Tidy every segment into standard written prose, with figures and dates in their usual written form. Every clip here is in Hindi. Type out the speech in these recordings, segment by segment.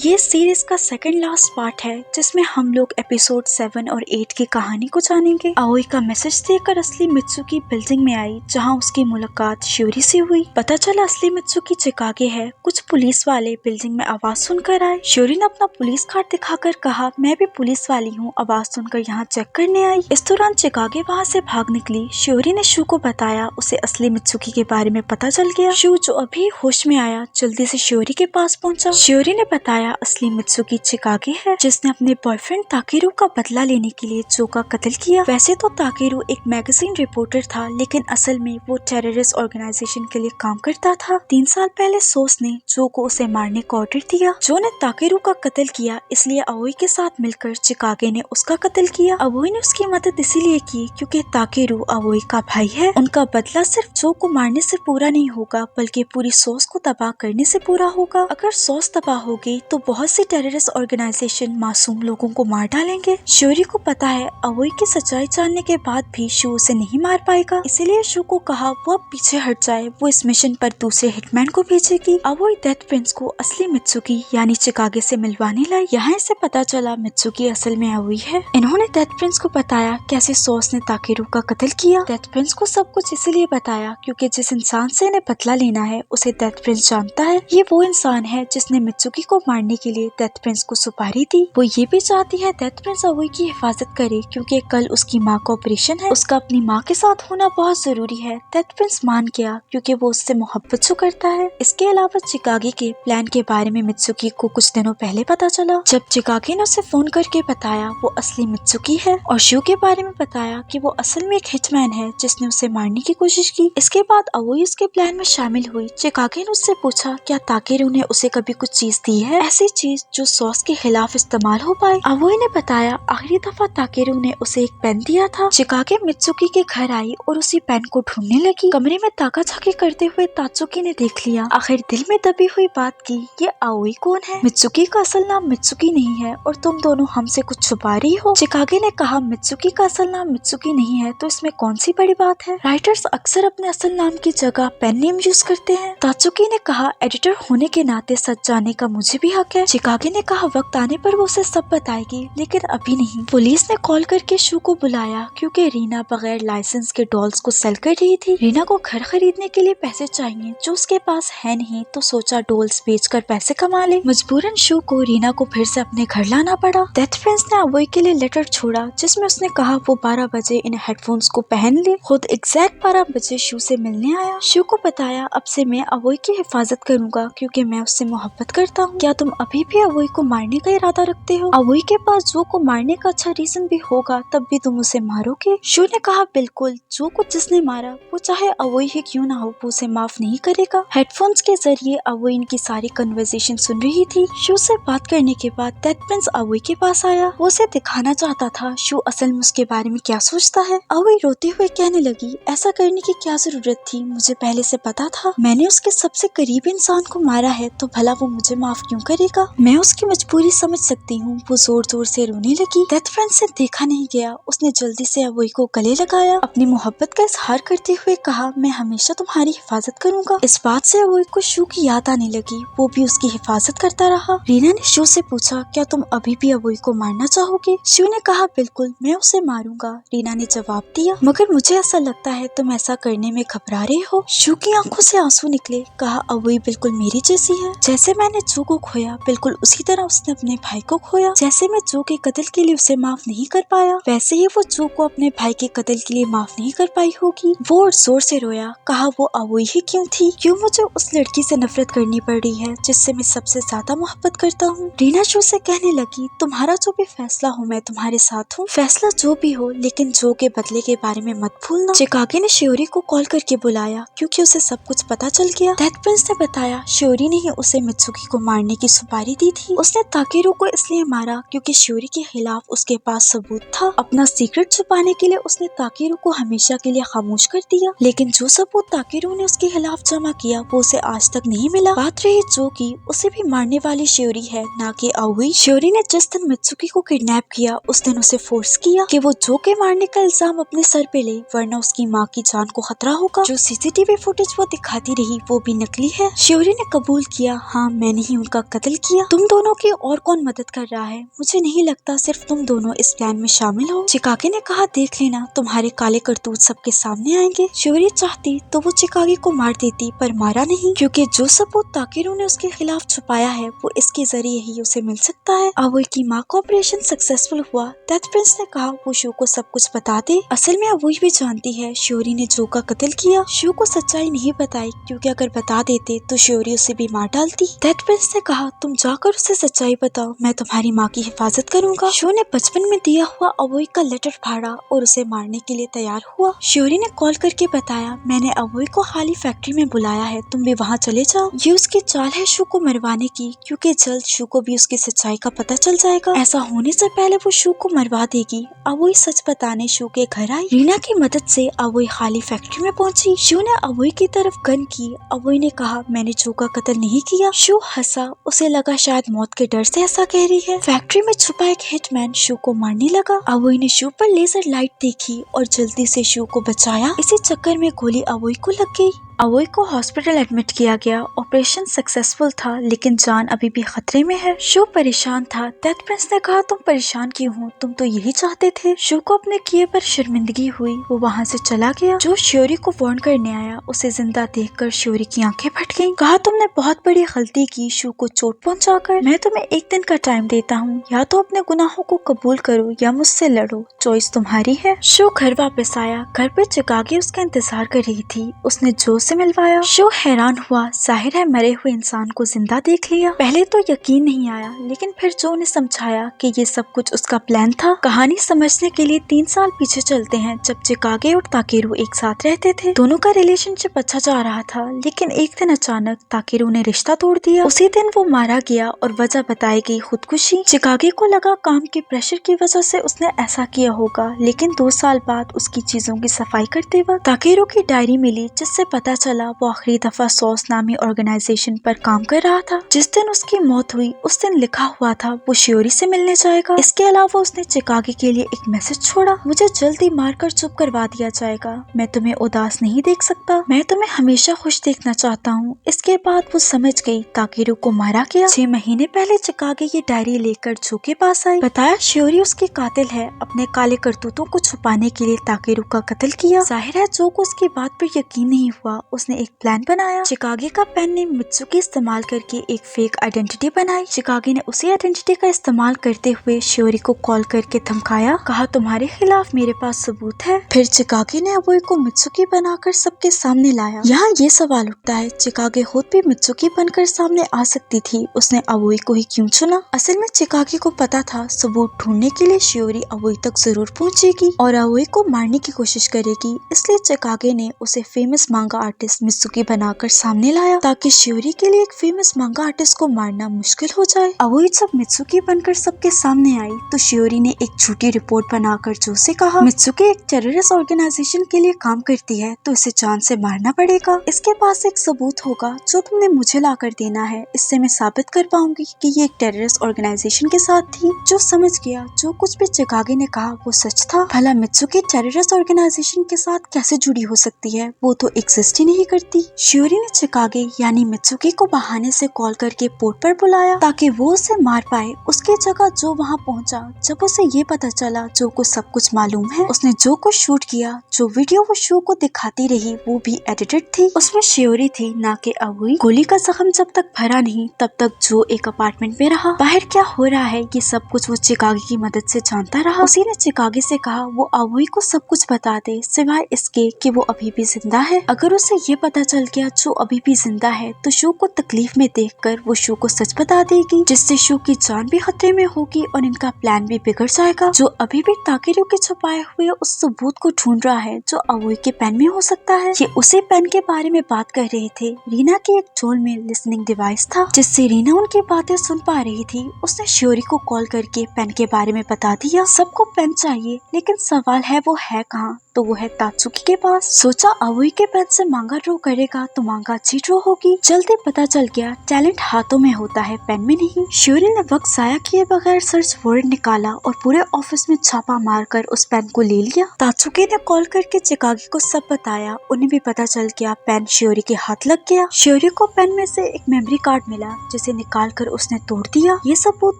ये सीरीज का सेकंड लास्ट पार्ट है जिसमें हम लोग एपिसोड 7 और 8 की कहानी को जानेंगे। आओई का मैसेज देखकर असली मित्सुकी बिल्डिंग में आई जहां उसकी मुलाकात शियोरी से हुई। पता चला असली मित्सुकी चिकागे है। कुछ पुलिस वाले बिल्डिंग में आवाज सुनकर आए। शियोरी ने अपना पुलिस कार्ड दिखाकर कहा, मैं भी पुलिस वाली हूँ, आवाज सुनकर यहाँ चेक करने आई। इस दौरान चिकागे वहाँ से भाग निकली। शियोरी ने शू को बताया, उसे असली मित्सुकी के बारे में पता चल गया। शू जो अभी होश में आया जल्दी से शियोरी के पास पहुँचा। शियोरी ने बताया असली मित्सुकी चिकागे है जिसने अपने बॉयफ्रेंड ताकेरू का बदला लेने के लिए जो का कत्ल किया। वैसे तो ताकेरू एक मैगजीन रिपोर्टर था लेकिन असल में वो टेररिस्ट ऑर्गेनाइजेशन के लिए काम करता था। 3 साल पहले सोस ने जो को उसे मारने का ऑर्डर दिया। जो ने ताकेरू का कत्ल किया इसलिए आओई के साथ मिलकर चिकागे ने उसका कत्ल किया। आओई ने उसकी मदद इसीलिए की क्योंकि ताकेरू आओई का भाई है। उनका बदला सिर्फ जो को मारने से पूरा नहीं होगा बल्कि पूरी सोस को तबाह करने से पूरा होगा। अगर सोस तबाह होगी तो बहुत सी टेररिस्ट ऑर्गेनाइजेशन मासूम लोगों को मार डालेंगे। शियोरी को पता है आओई की सच्चाई जानने के बाद भी शू उसे नहीं मार पाएगा, इसीलिए शू को कहा वो अब पीछे हट जाए। वो इस मिशन पर दूसरे हिटमैन को भेजेगी। आओई डेथ प्रिंस को असली मित्सुकी यानी चिकागे से मिलवाने लाई। यहाँ से पता चला मित्सुकी असल में आओई है। इन्होंने डेथ प्रिंस को बताया कैसे सोस ने ताकेरू का कत्ल किया। डेथ प्रिंस को सब कुछ इसीलिए बताया क्योंकि जिस इंसान से इन्हें बदला लेना है उसे डेथ प्रिंस जानता है। ये वो इंसान है जिसने मित्सुकी को मारने के लिए डेथ प्रिंस को सुपारी दी। वो ये भी चाहती है डेथ प्रिंस आओई की हिफाजत करे क्योंकि कल उसकी माँ का ऑपरेशन है। उसका अपनी माँ के साथ होना बहुत जरूरी है। डेथ प्रिंस मान गया क्योंकि वो उससे मोहब्बत जो करता है। इसके अलावा चिकागे के प्लान के बारे में मित्सुकी को कुछ दिनों पहले पता चला जब चिकागे ने उसे फोन करके बताया वो असली मित्सुकी है और शू के बारे में बताया कि वो असल में एक हिटमैन है जिसने उसे मारने की कोशिश की। इसके बाद आओई उसके प्लान में शामिल हुई। चिकागे ने उससे पूछा क्या ताकेरू ने उसे कभी कुछ चीज दी है, ऐसी चीज जो सॉस के खिलाफ इस्तेमाल हो पाए। आओई ने बताया आखिरी दफा ताकेरू ने उसे एक पेन दिया था। चिकागे मित्सुकी के घर आई और उसी पेन को ढूंढने लगी। कमरे में ताका झाकी करते हुए तात्सुकी ने देख लिया। आखिर दिल में दबी हुई बात की, ये आओई कौन है? मित्सुकी का असल नाम मित्सुकी नहीं है और तुम दोनों हमसे कुछ छुपा रही हो। चिकागे ने कहा मित्सुकी का असल नाम मित्सुकी नहीं है तो इसमें कौन सी बड़ी बात है। राइटर्स अक्सर अपने असल नाम की जगह पेन नेम यूज करते हैं। तात्सुकी ने कहा एडिटर होने के नाते सच जानने का मुझे भी हक है। चिकागे ने कहा वक्त आने पर वो उसे सब बताएगी लेकिन अभी नहीं। पुलिस ने कॉल करके शू को बुलाया क्योंकि रीना बगैर लाइसेंस के डॉल्स को सेल कर रही थी। रीना को घर खरीदने के लिए पैसे चाहिए जो उसके पास है नहीं, तो सोचा डॉल्स बेचकर पैसे कमा ले। मजबूरन शू को रीना को फिर से अपने घर लाना पड़ा। डेथ प्रिंस ने अवोई के लिए लेटर छोड़ा जिसमें उसने कहा वो 12 बजे इन हेडफोन्स को पहन ले। खुद एग्जैक्ट 12 बजे शू से मिलने आया। शू को बताया अब से मैं अवोई की हिफाजत करूंगा क्योंकि मैं उससे मोहब्बत करता हूँ। क्या तुम अभी भी अवोई को मारने का इरादा रखते हो? अवोई के पास जो को मारने का अच्छा रीजन भी होगा तब भी तुम उसे मारोगे? शू ने कहा बिल्कुल, जो को जिसने मारा वो चाहे अवोई ही क्यों ना हो वो उसे माफ नहीं करेगा। हेडफोन्स के जरिए अवोई इनकी सारी कन्वर्सेशन सुन रही थी। शू से बात करने के बाद डेथ प्रिंस अवोई के पास आया। वो उसे दिखाना चाहता था शू असल में उसके बारे में क्या सोचता है। अवोई रोते हुए कहने लगी ऐसा करने की क्या जरूरत थी, मुझे पहले से पता था। मैंने उसके सबसे करीबी इंसान को मारा है तो भला वो मुझे माफ क्यों करेगा। मैं उसकी मजबूरी समझ सकती हूँ। वो जोर जोर से रोने लगी। डेथ प्रिंस से देखा नहीं गया। उसने जल्दी से अवोई को गले लगाया। अपनी मोहब्बत का इजहार करते हुए कहा मैं हमेशा तुम्हारी हिफाजत करूंगा। इस बात से अवोई को शू की याद आने लगी। वो भी उसकी हिफाजत करता रहा। रीना ने शू से पूछा क्या तुम अभी भी अवोई को मारना चाहोगे? शू ने कहा बिल्कुल, मैं उसे मारूंगा। रीना ने जवाब दिया मगर मुझे ऐसा लगता है तुम ऐसा करने में घबरा रहे हो। शू की आंखों से आंसू निकले। कहा अवोई बिल्कुल मेरी जैसी है। जैसे मैंने जो को खोया बिल्कुल उसी तरह उसने अपने भाई को खोया। जैसे मैं जो के कत्ल के लिए उसे माफ नहीं कर पाया वैसे ही वो जो को अपने भाई के कत्ल के लिए माफ नहीं कर पाई होगी। वो और जोर से रोया। कहा वो अवोई ही क्यों थी? क्यों मुझे उस लड़की से नफरत करनी पड़ रही है जिससे मैं सबसे ज्यादा मोहब्बत करता हूँ। रीना शू से कहने लगी तुम्हारा जो भी फैसला हो मैं तुम्हारे साथ हूँ। फैसला जो भी हो लेकिन जो के बदले के बारे में मत भूलना। चिकागे ने शियोरी को कॉल करके बुलाया क्योंकि उसे सब कुछ पता चल गया। डेथ प्रिंस ने बताया शियोरी ने ही उसे मित्सुकी को मारने की सुपारी दी थी। उसने ताकेरू को इसलिए मारा क्योंकि शियोरी के खिलाफ उसके पास सबूत था। अपना सीक्रेट छुपाने के लिए उसने ताकेरू को हमेशा के लिए खामोश कर दिया लेकिन जो सबूत ताकेरू ने उसके खिलाफ जमा किया वो उसे आज तक नहीं मिला। बात रही जो की, उसे भी मारने वाली शियोरी है ना कि अवोई। शियोरी ने जिस दिन मित्सुकी को किडनैप किया उस दिन उसे फोर्स किया कि वो जो के मारने का इल्जाम अपने सर पे ले वरना उसकी माँ की जान को खतरा होगा। जो सीसीटीवी फुटेज वो दिखाती रही वो भी नकली है। शियोरी ने कबूल किया हाँ मैंने ही उनका कत्ल कत्ल किया। तुम दोनों की और कौन मदद कर रहा है? मुझे नहीं लगता सिर्फ तुम दोनों इस प्लान में शामिल हो। चिकागे ने कहा, देख लेना, तुम्हारे काले करतूत सबके सामने आएंगे। शियोरी चाहती तो वो चिकागे को मार देती, पर मारा नहीं, क्योंकि जो सबूत ताकेरू ने उसके खिलाफ छुपाया है वो इसके जरिए ही उसे मिल सकता है। अवोई की माँ का ऑपरेशन सक्सेसफुल हुआ। डेथ प्रिंस ने कहा वो शो को सब कुछ बता दे। असल में अवोई भी जानती है शियोरी ने जो का कत्ल किया। शो को सच्चाई नहीं बताई, क्योंकि अगर बता देते तो शियोरी उसे भी मार डालती। डेथ प्रिंस ने कहा, तुम जाकर उसे सच्चाई बताओ, मैं तुम्हारी माँ की हिफाजत करूंगा। शो ने बचपन में दिया हुआ अवोई का लेटर फाड़ा और उसे मारने के लिए तैयार हुआ। शियोरी ने कॉल करके बताया, मैंने अवोई को हाली फैक्ट्री में बुलाया है, तुम भी वहाँ चले जाओ। ये उसकी चाल है शो को मरवाने की, क्योंकि जल्द शो को भी उसकी सच्चाई का पता चल जाएगा। ऐसा होने से पहले वो शो को मरवा देगी। अवोई सच बताने शो के घर आई। रीना की मदद से अवोई हाली फैक्ट्री में पहुंची। शो ने अवोई की तरफ गन की। अवोई ने कहा, मैंने जो का कत्ल नहीं किया। शो हंसा, उसे लगा शायद मौत के डर से ऐसा कह रही है। फैक्ट्री में छुपा एक हिटमैन शो को मारने लगा। अवोई ने शो पर लेजर लाइट देखी और जल्दी से शो को बचाया। इसी चक्कर में गोली अवोई को लग गई। अवोई को हॉस्पिटल एडमिट किया गया। ऑपरेशन सक्सेसफुल था, लेकिन जान अभी भी खतरे में है। शो परेशान था। डेथ प्रिंस ने कहा, तुम परेशान क्यों हो? तुम तो यही चाहते थे। शो को अपने किए पर शर्मिंदगी हुई। वो वहाँ से चला गया। जो शियोरी को वार्न करने आया, उसे जिंदा देखकर शियोरी की आंखें फट गईं। कहा, तुमने बहुत बड़ी गलती की शो को चोट पहुँचाकर। मैं तुम्हें एक दिन का टाइम देता हूँ, या तो अपने गुनाहों को कबूल करो या मुझसे लड़ो, चॉइस तुम्हारी है। शो घर वापस आया। घर पे चिकागे उसका इंतजार कर रही थी। उसने जो से मिलवाया। शो हैरान हुआ, जाहिर है मरे हुए इंसान को जिंदा देख लिया। पहले तो यकीन नहीं आया, लेकिन फिर जो ने समझाया कि ये सब कुछ उसका प्लान था। कहानी समझने के लिए 3 साल पीछे चलते हैं, जब चिकागे और ताकेरू एक साथ रहते थे। दोनों का रिलेशनशिप अच्छा जा रहा था, लेकिन एक दिन अचानक ताकेरू ने रिश्ता तोड़ दिया। उसी दिन वो मारा गया और वजह बताई गई खुदकुशी। चिकागे को लगा काम के प्रेशर की वजह से उसने ऐसा किया होगा, लेकिन 2 साल बाद उसकी चीजों की सफाई करते वक्त ताकेरू की डायरी मिली, जिससे पता चला वो आखिरी दफा सॉस नामी ऑर्गेनाइजेशन पर काम कर रहा था। जिस दिन उसकी मौत हुई उस दिन लिखा हुआ था वो शियोरी से मिलने जाएगा। इसके अलावा उसने चिकागे के लिए एक मैसेज छोड़ा, मुझे जल्दी मारकर चुप करवा दिया जाएगा, मैं तुम्हें उदास नहीं देख सकता, मैं तुम्हें हमेशा खुश देखना चाहता हूँ। इसके बाद वो समझ गई ताकेरू को मारा गया। 6 महीने पहले चिकागे ये डायरी लेकर जो के पास आई। बताया शियोरी उसकी कातिल है। अपने काले करतूतों को छुपाने के लिए ताकेरू का कत्ल किया। जाहिर है जो को उसकी बात पर यकीन नहीं हुआ। उसने एक प्लान बनाया। चिकागे का पेन नेम मित्सुकी इस्तेमाल करके एक फेक आइडेंटिटी बनाई। चिकागे ने उसी आइडेंटिटी का इस्तेमाल करते हुए शियोरी को कॉल करके धमकाया। कहा, तुम्हारे खिलाफ मेरे पास सबूत है। फिर चिकागे ने अवोई को मित्सुकी बनाकर सबके सामने लाया। यहाँ ये सवाल उठता है, चिकागे खुद भी मित्सुकी बनकर सामने आ सकती थी, उसने अवोई को ही क्यों चुना? असल में चिकागे को पता था सबूत ढूंढने के लिए शियोरी अवोई तक जरूर पहुँचेगी और अवोई को मारने की कोशिश करेगी। इसलिए चिकागे ने उसे फेमस मांगा आर्टिस्ट मित्सुकी बनाकर सामने लाया, ताकि शियोरी के लिए एक फेमस मांगा आर्टिस्ट को मारना मुश्किल हो जाए। अवोई जब मित्सुकी बनकर सबके सामने आई तो शियोरी ने एक झूठी रिपोर्ट बनाकर जो से कहा, मित्सुकी एक टेररिस्ट ऑर्गेनाइजेशन के लिए काम करती है, तो इसे जान से मारना पड़ेगा। इसके पास एक सबूत होगा जो तुमने मुझे ला कर देना है, इससे मैं साबित कर पाऊंगी कि ये एक टेररिस्ट ऑर्गेनाइजेशन के साथ थी। जो समझ गया जो कुछ भी चिकागे ने कहा वो सच था। भला मित्सुकी टेररिस्ट ऑर्गेनाइजेशन के साथ कैसे जुड़ी हो सकती है? वो तो एग्जिस्ट ही नहीं करती। शियोरी ने चिकागे यानी मित्सुकी को बहाने से कॉल करके पोर्ट पर बुलाया ताकि वो उसे मार पाए। उसकी जगह जो वहाँ पहुँचा। जब उसे ये पता चला जो को सब कुछ मालूम है, उसने जो को शूट किया। जो वीडियो वो शो को दिखाती रही वो भी एडिटेड थी। उसमें शियोरी थी, ना कि अवोई। गोली का जख्म जब तक भरा नहीं तब तक जो एक अपार्टमेंट में रहा। बाहर क्या हो रहा है ये सब कुछ वो चिकागे की मदद से जानता रहा। उसी ने चिकागे से कहा वो अवोई को सब कुछ बता दे, सिवाय इसके कि वो अभी भी जिंदा है। अगर उसे ये पता चल गया जो अभी भी जिंदा है तो शो को तकलीफ में देखकर वो शो को सच बता देगी, जिससे शो की जान भी खतरे में होगी और इनका प्लान भी बिगड़ जाएगा। जो अभी भी ताकेरू के छुपाए हुए उस सबूत को ढूंढ रहा है जो अवोई के पेन में हो सकता है। ये उसी पेन के बारे में बात कर रहे थे। रीना के एक टोल में लिसनिंग डिवाइस था, जिससे रीना उनकी बातें सुन पा रही थी। उसने शियोरी को कॉल करके पेन के बारे में बता दिया। सबको पेन चाहिए, लेकिन सवाल है वो है कहाँ? तो वो है तात्सुकी के पास। सोचा अवोई के पेन से मांगा ड्रॉ करेगा तो मांगा अच्छी ड्रॉ होगी। जल्दी पता चल गया टैलेंट हाथों में होता है, पेन में नहीं। शियोरी ने वक्त जाया किए बगैर सर्च वारंट निकाला और पूरे ऑफिस में छापा मारकर उस पेन को ले लिया। तात्सुकी ने कॉल करके चिकागी को सब बताया। उन्हें भी पता चल गया पेन शियोरी के हाथ लग गया। शियोरी को पेन में से एक मेमोरी कार्ड मिला जिसे निकाल कर उसने तोड़ दिया। ये सबूत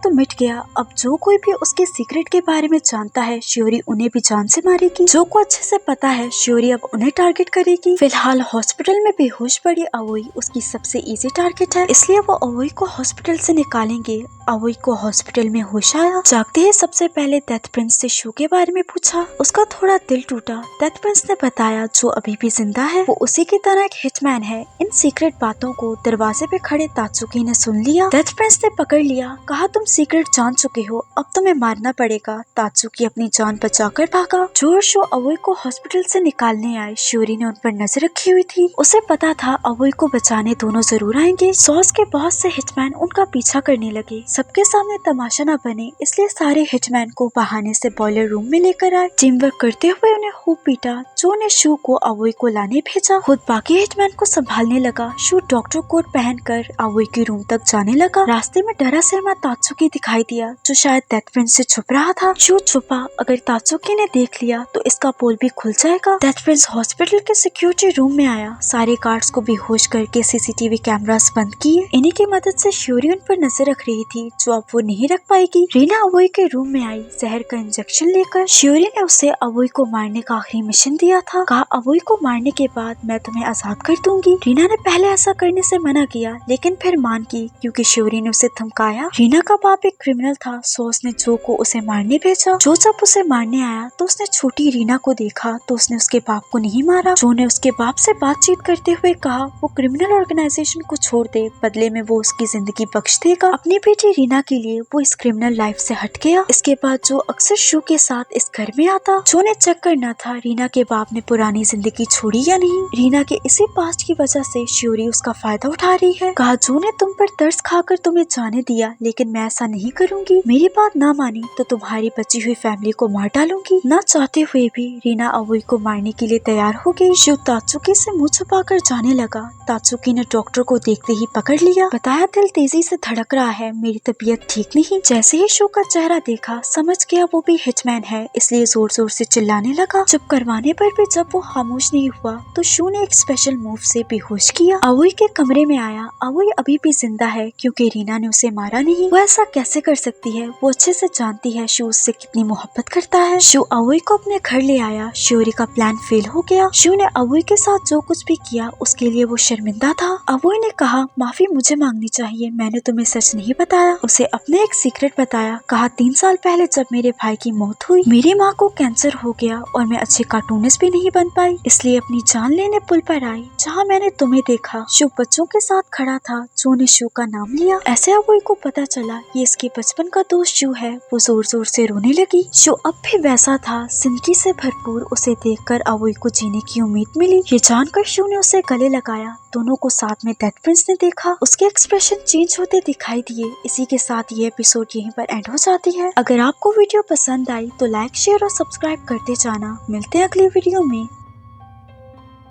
तो मिट गया। अब जो कोई भी उसके सीक्रेट के बारे में जानता है शियोरी उन्हें भी जान से मारेगी। जो को अच्छे से पता है शियोरी अब उन्हें टारगेट करेगी। फिलहाल हॉस्पिटल में बेहोश पड़ी अवोई उसकी सबसे इजी टारगेट है, इसलिए वो अवोई को हॉस्पिटल से निकालेंगे। अवोई को हॉस्पिटल में होश आया। जागते ही सबसे पहले डेथ प्रिंस से शू के बारे में पूछा। उसका थोड़ा दिल टूटा। डेथ प्रिंस ने बताया जो अभी भी जिंदा है वो उसी की तरह एक हिटमैन है। इन सीक्रेट बातों को दरवाजे पे खड़े तात्सुकी ने सुन लिया। डेथ प्रिंस ने पकड़ लिया, कहा तुम सीक्रेट जान चुके हो, अब तुम्हें मारना पड़ेगा। तात्सुकी अपनी जान बचाकर भागा। जो और शो अवोई को हॉस्पिटल से निकालने आए शियोरी ने उन पर नजर रखी हुई थी। उसे पता था अवोई को बचाने दोनों जरूर आएंगे। सॉस के बहुत से हिटमैन उनका पीछा करने लगे। सबके सामने तमाशा न बने इसलिए सारे हिटमैन को बहाने से बॉयलर रूम में लेकर आए। टीम वर्क करते हुए उन्हें खूब पीटा। जो ने शू को अवोई को लाने भेजा, खुद बाकी हिटमैन को संभालने लगा। शू डॉक्टर कोट पहनकर अवोई के रूम तक जाने लगा। रास्ते में डरा सहमा तात्सुकी दिखाई दिया जो शायद डेथ प्रिंस से छुप रहा था। शू छुपा, अगर तात्सुकी ने देख लिया तो इसका पोल भी खुल जाएगा। डेथ प्रिंस हॉस्पिटल के सिक्योरिटी रूम में आया। सारे गार्ड्स को बेहोश करके सीसीटीवी कैमरास बंद किए। इन्हीं की मदद से शियोरी उन पर नजर रख रही थी जो अब वो नहीं रख पाएगी। रीना अवोई के रूम में आई जहर का इंजेक्शन लेकर। शियोरी ने उसे अवोई को मारने का आखिरी मिशन दिया था। कहा अवोई को मारने के बाद मैं तुम्हें आजाद कर दूंगी। रीना ने पहले ऐसा करने से मना किया लेकिन फिर मान की क्योंकि शियोरी ने उसे धमकाया। रीना का बाप एक क्रिमिनल था, सो उसने जो को उसे मारने भेजा। जो जब उसे मारने आया तो उसने छोटी रीना को देखा तो उसने उसके बाप को नहीं मारा। जो ने उसके बाप से बातचीत करते हुए कहा वो क्रिमिनल ऑर्गेनाइजेशन को छोड़ दे, बदले में वो उसकी जिंदगी बख्श देगा। अपनी बेटी रीना के लिए वो इस क्रिमिनल लाइफ से हट गया। इसके बाद जो अक्सर शू के साथ इस घर में आता। जो ने चेक करना था रीना के बाप ने पुरानी जिंदगी छोड़ी या नहीं। रीना के इसी पास्ट की वजह से शियोरी उसका फायदा उठा रही है। कहा जो ने तुम पर तरस खाकर तुम्हें जाने दिया लेकिन मैं ऐसा नहीं करूंगी। मेरी बात ना मानी तो तुम्हारी बची हुई फैमिली को मार डालूंगी। न चाहते हुए भी रीना अवोई को मारने के लिए तैयार हो गई। शिव तात्सुकी से मुंह छुपाकर जाने लगा। तात्सुकी ने डॉक्टर को देखते ही पकड़ लिया। बताया दिल तेजी से धड़क रहा है, मेरी तबीयत ठीक नहीं। जैसे ही शो का चेहरा देखा समझ गया वो भी हिटमैन है, इसलिए जोर जोर से चिल्लाने लगा। चुप करवाने पर भी जब वो खामोश नहीं हुआ तो शू ने एक स्पेशल मूव से बेहोश किया। अवोई के कमरे में आया। अवोई अभी भी जिंदा है क्योंकि रीना ने उसे मारा नहीं। वो ऐसा कैसे कर सकती है? वो अच्छे से जानती है शू उससे कितनी मोहब्बत करता है। शू अवोई को अपने घर ले आया। शियोरी का प्लान फेल हो गया। शू ने अवोई के साथ जो कुछ भी किया उसके लिए वो शर्मिंदा था। अवोई ने कहा माफी मुझे मांगनी चाहिए, मैंने तुम्हें सच नहीं बताया। उसे अपने एक सीक्रेट बताया। कहा 3 साल पहले जब मेरे भाई की मौत हुई मेरी माँ को कैंसर हो गया और मैं अच्छी कार्टूनिस्ट भी नहीं बन पाई, इसलिए अपनी जान लेने पुल पर आई जहाँ मैंने तुम्हें देखा। शू बच्चों के साथ खड़ा था। जो ने शू का नाम लिया। ऐसे अवोई को पता चला ये इसके बचपन का दोस्त शू है। वो जोर जोर से रोने लगी। शू अब भी वैसा था, जिंदगी से भरपूर। उसे देखकर अवोई को जीने की उम्मीद मिली। ये जानकर शू ने उसे गले लगाया। दोनों को साथ में डेथ प्रिंस ने देखा। उसके एक्सप्रेशन चेंज होते दिखाई दिए। इसी के साथ ये एपिसोड यहीं पर एंड हो जाती है। अगर आपको वीडियो पसंद आई तो लाइक शेयर और सब्सक्राइब करते जाना। मिलते हैं अगली वीडियो में।